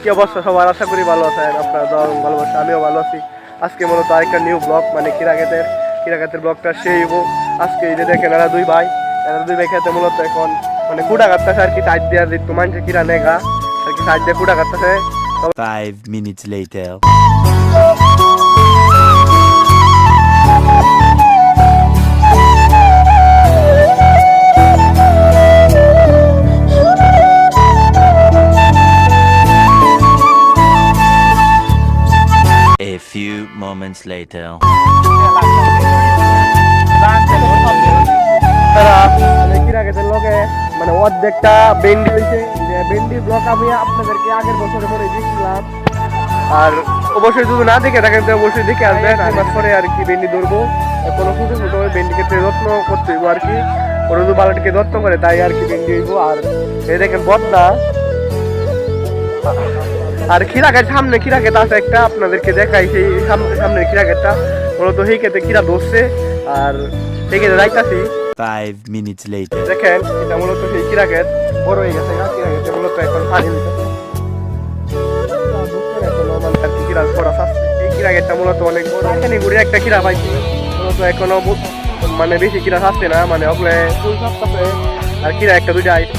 কি অবস্থা সবার, আশা করি ভালো আছেন। আপনারা দোয়া এবং ভালোবাসা, আমিও ভালো আছি। আজকে মূলত আরেকটা নিউ ব্লগ, মানে কিরাঘাতের ব্লগটা সেই হবো। আজকে এই যে দেখেন এরা দুই ভাই খেতে মূলত এখন মানে কুড়া কাটতেছে আর কি, সাইড দিয়ে আর একটু মানুষের কিরা নেগা আর কি, সাইড দিয়ে কুড়া কাটতেছে। 5 minutes later. A few moments later. কিরাঘাতের লগে মানে অর্ধেকটা বেন্ডি হয়েছে। বেন্ডির ব্লগ আমি আপনাদেরকে আগের বছরে মনে দিয়েছিলাম, আর অবশ্যই যদি না দেখে থাকেন তো অবশ্যই দেখে আসবেন। আর পরে আর কি বেন্ডি ধরবো, কোনো ছোটো ছোটো বেন্ডিকে যত্ন করতে হইব আর কি, ওরা যদি বালাটিকে যত্ন করে তাই আর কি বেন্ডি হইব। আর এই দেখেন বদনা, আর খিরাঘাট সামনে খিরাঘাট আছে একটা, আপনাদেরকে দেখাই সেই সামনের খিরাঘাটটা। মূলত সেই ক্ষেত্রে খিরা ধরছে আর সেই ক্ষেত্রে যাইতাছি। 5 minutes later. দেখেন এটা মূলত সেই খিরাঘাট বড় হয়ে গেছে, খিরাঘাটে মূলত এখন পানি দিতেছে। এই খিরাঘাটটা মূলত অনেক বড়, এখানে ঘুরে একটা খিরা পাইছি। মূলত এখনো মানে বেশি খিরা আসছে না, মানে ওগুলো ফুল সপ্তাহে আর খিরা একটা দুইটা আইছে।